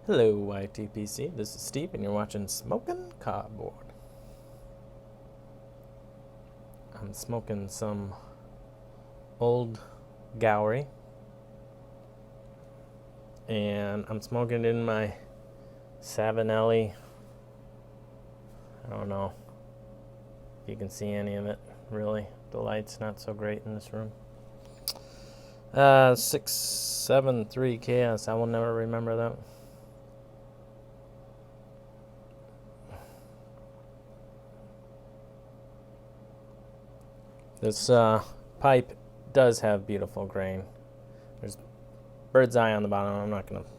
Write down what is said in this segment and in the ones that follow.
Hello, YTPC. This is Steve, and you're watching Smoking Cardboard. I'm smoking some old Gowrie, and I'm smoking it in my Savinelli. I don't know if you can see any of it, really. The light's not so great in this room. 673 Chaos. I will never remember that. This pipe does have beautiful grain. There's bird's eye on the bottom. I'm not going to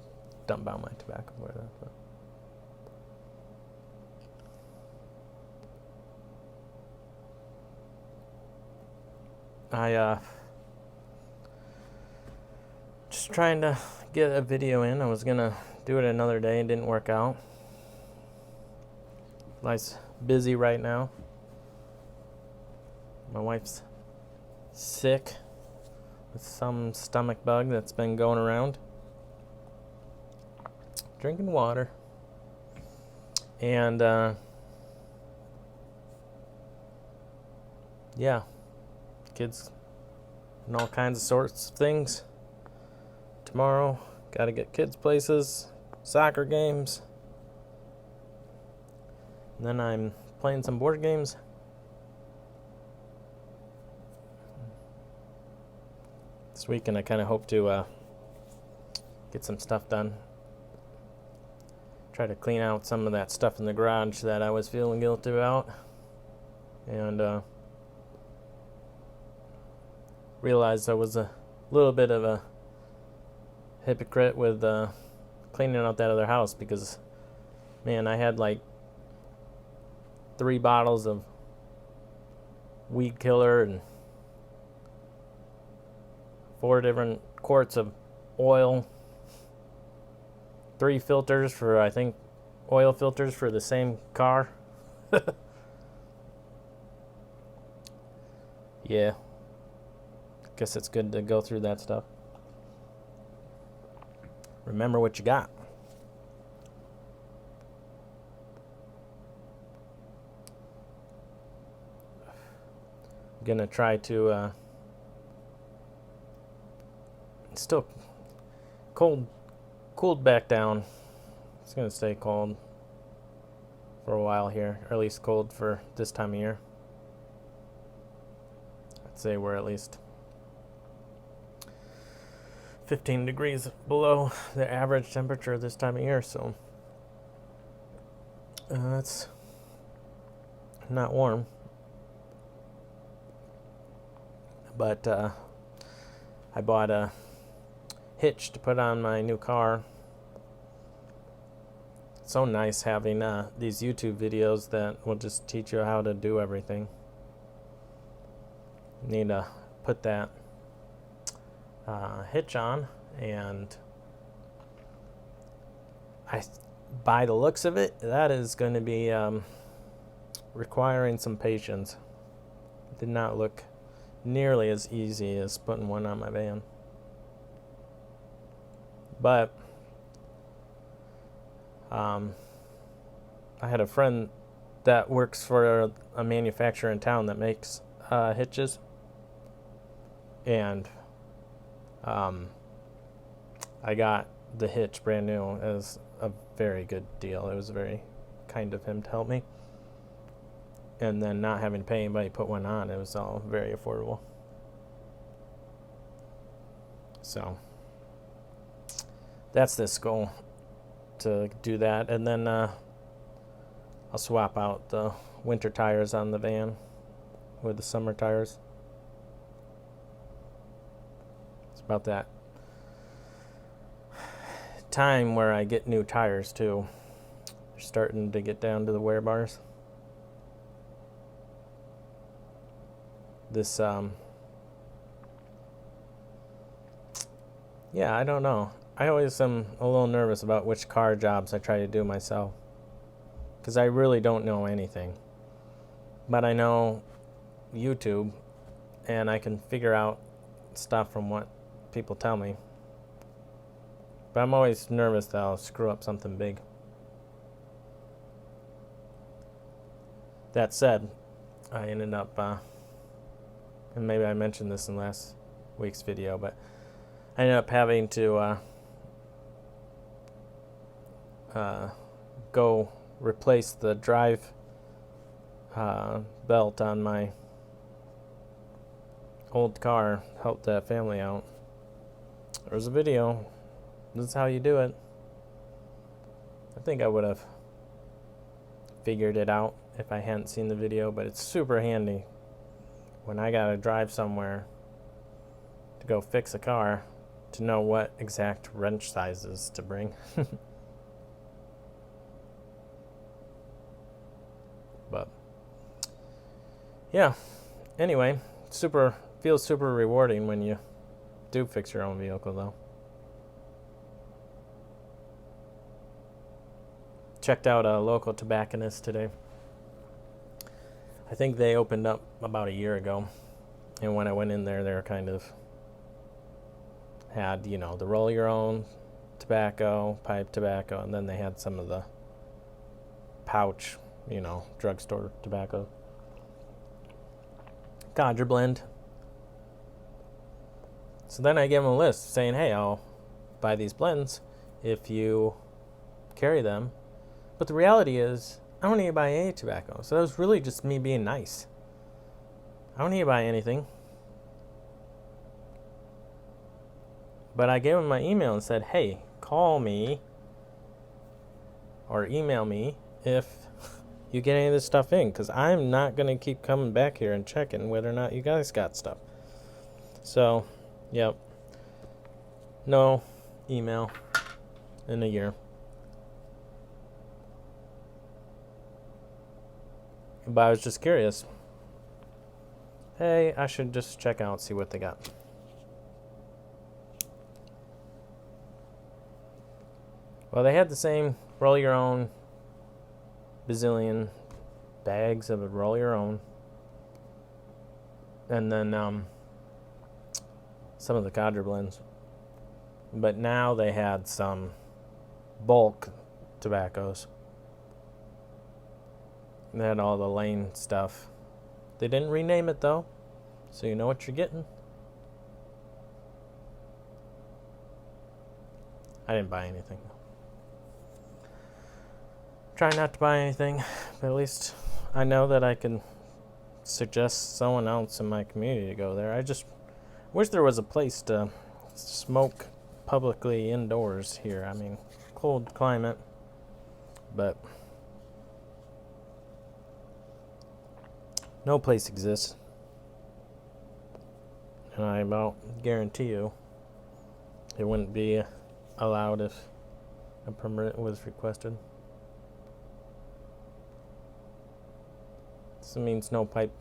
dump out my tobacco for that. But I just trying to get a video in. I was going to do it another day. It didn't work out. Life's busy right now. My wife's sick with some stomach bug that's been going around. Drinking water. And, yeah. Kids and all kinds of sorts of things. Tomorrow, gotta get kids places, soccer games. And then I'm playing some board games. This weekend I kind of hope to get some stuff done. Try to clean out some of that stuff in the garage that I was feeling guilty about. And realized I was a little bit of a hypocrite with cleaning out that other house because, man, I had like 3 bottles of weed killer and 4 different quarts of oil, 3 filters for, I think, oil filters for the same car. Yeah. Guess it's good to go through that stuff. Remember what you got. I'm gonna try to still cooled back down. It's gonna stay cold for a while here, or at least cold for this time of year. I'd say we're at least 15 degrees below the average temperature this time of year, so it's not warm. But I bought a hitch to put on my new car. It's so nice having these YouTube videos that will just teach you how to do everything. Need to put that hitch on, and by the looks of it, that is going to be requiring some patience. It did not look nearly as easy as putting one on my van. But I had a friend that works for a manufacturer in town that makes hitches, and I got the hitch brand new as a very good deal. It was very kind of him to help me. And then not having to pay anybody to put one on, it was all very affordable. So that's this goal, to do that. And then I'll swap out the winter tires on the van with the summer tires. It's about that time where I get new tires too. They're starting to get down to the wear bars. This yeah, I don't know. I always am a little nervous about which car jobs I try to do myself, because I really don't know anything. But I know YouTube, and I can figure out stuff from what people tell me. But I'm always nervous that I'll screw up something big. That said, I ended up, and maybe I mentioned this in last week's video, but I ended up having to go replace the drive belt on my old car, help that family out. There's a video. This is how you do it. I think I would have figured it out if I hadn't seen the video, but it's super handy when I gotta drive somewhere to go fix a car to know what exact wrench sizes to bring. But yeah, anyway, feels super rewarding when you do fix your own vehicle though. Checked out a local tobacconist today. I think they opened up about a year ago, and when I went in there, they were kind of had, the roll your own tobacco, pipe tobacco, and then they had some of the pouch, drugstore tobacco. Codger blend. So then I gave them a list saying, hey, I'll buy these blends if you carry them. But the reality is, I don't need to buy any tobacco. So that was really just me being nice. I don't need to buy anything. But I gave him my email and said, hey, call me or email me if you get any of this stuff in, because I'm not going to keep coming back here and checking whether or not you guys got stuff. So, yep. No email in a year. But I was just curious. Hey, I should just check out and see what they got. Well, they had the same roll your own bazillion bags of a roll your own. And then some of the Codger blends. But now they had some bulk tobaccos. They had all the Lane stuff. They didn't rename it though, so you know what you're getting. I didn't buy anything. Try not to buy anything, but at least I know that I can suggest someone else in my community to go there. I just wish there was a place to smoke publicly indoors here. I mean, cold climate, but no place exists. And I about guarantee you it wouldn't be allowed if a permit was requested. This means no pipe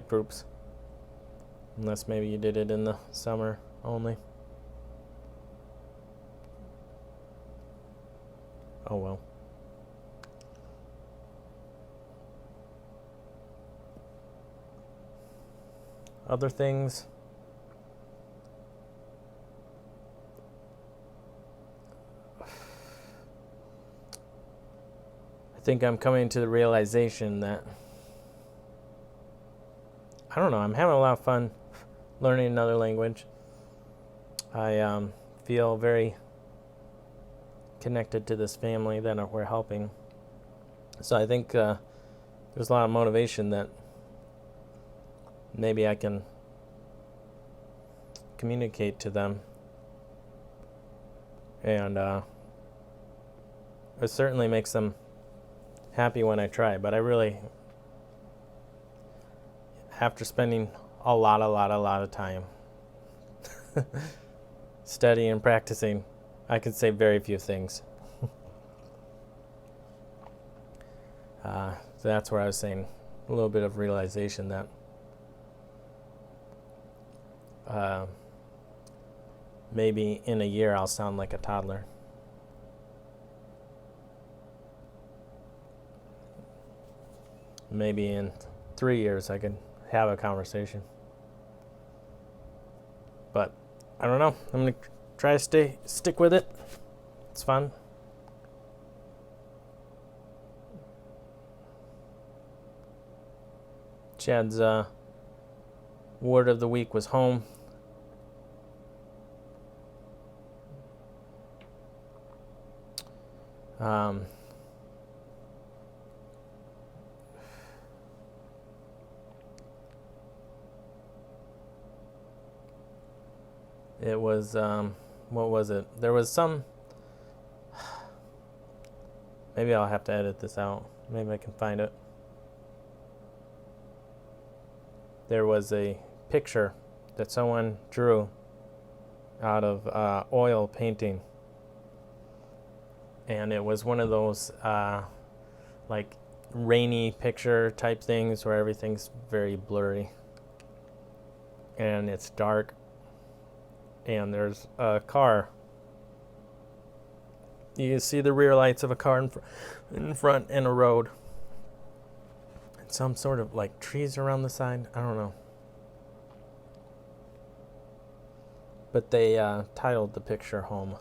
groups. Unless maybe you did it in the summer only. Oh well. Other things. I think I'm coming to the realization that I don't know, I'm having a lot of fun learning another language. I feel very connected to this family that we're helping. So I think there's a lot of motivation that maybe I can communicate to them. And it certainly makes them happy when I try, but I really, after spending a lot of time studying and practicing, I can say very few things. So that's where I was saying a little bit of realization that maybe in a year I'll sound like a toddler. Maybe in 3 years I could have a conversation. But I don't know. I'm going to try to stick with it. It's fun. Chad's word of the week was home. It was, what was it? There was some, maybe I'll have to edit this out. Maybe I can find it. There was a picture that someone drew out of oil painting. And it was one of those like rainy picture type things where everything's very blurry. And it's dark. And there's a car. You can see the rear lights of a car in front and a road. And some sort of like trees around the side. I don't know. But they titled the picture Home.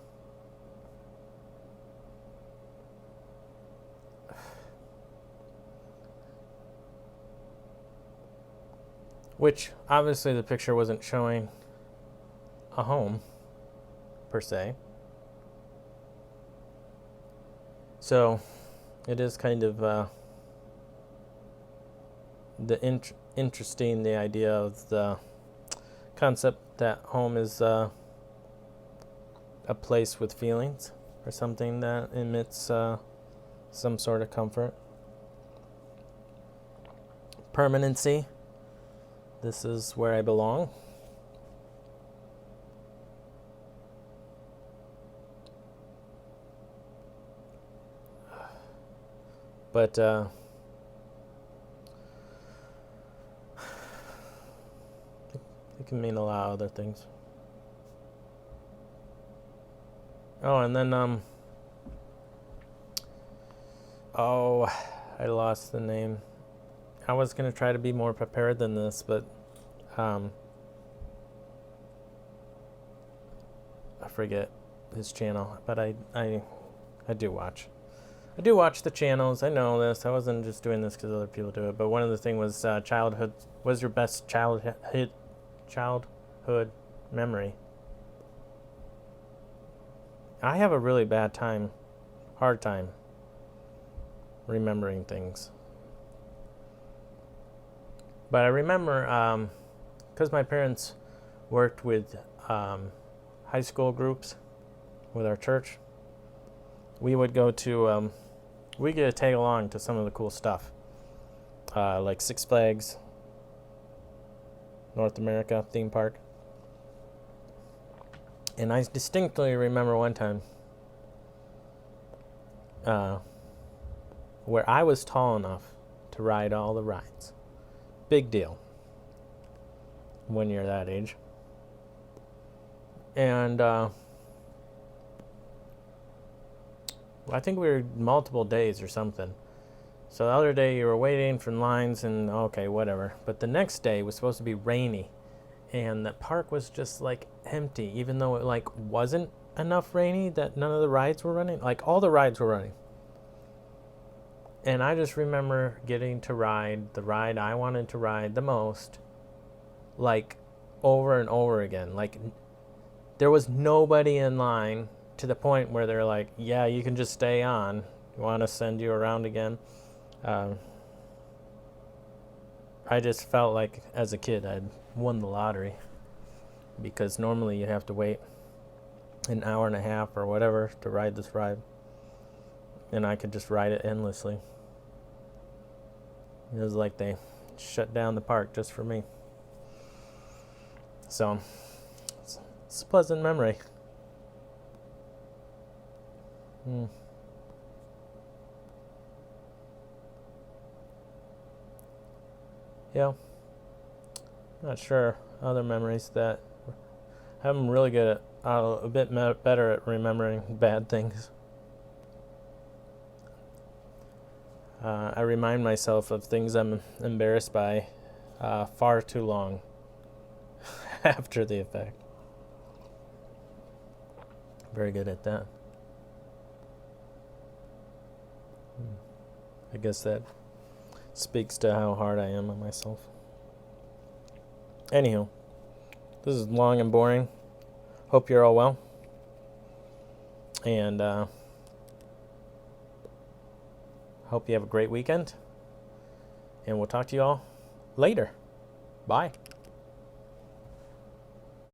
Which obviously the picture wasn't showing a home per se. So it is kind of interesting, the idea of the concept that home is a place with feelings or something that emits some sort of comfort. Permanency. This is where I belong. But it can mean a lot of other things. Oh, and then I lost the name. I was gonna try to be more prepared than this, but I forget his channel. But I do watch. I do watch the channels. I know this. I wasn't just doing this because other people do it. But one of the things was childhood. Was your best childhood memory? I have a really hard time remembering things. But I remember, because my parents worked with high school groups with our church, we would go to, we get to tag along to some of the cool stuff, like Six Flags, North America theme park. And I distinctly remember one time where I was tall enough to ride all the rides. Big deal when you're that age. And I think we were multiple days or something. So the other day you were waiting for lines and okay, whatever. But the next day was supposed to be rainy. And the park was just like empty, even though it like wasn't enough rainy that none of the rides were running. Like all the rides were running. And I just remember getting to ride the ride I wanted to ride the most, like over and over again. Like there was nobody in line to the point where they're like, yeah, you can just stay on. You want to send you around again? I just felt like as a kid I'd won the lottery, because normally you have to wait an hour and a half or whatever to ride this ride, and I could just ride it endlessly. It was like they shut down the park just for me. So it's a pleasant memory. Yeah. Not sure. Other memories that I'm really good at, a bit better at remembering bad things. I remind myself of things I'm embarrassed by far too long after the effect. Very good at that. I guess that speaks to how hard I am on myself. Anywho, this is long and boring. Hope you're all well. And hope you have a great weekend. And we'll talk to you all later. Bye.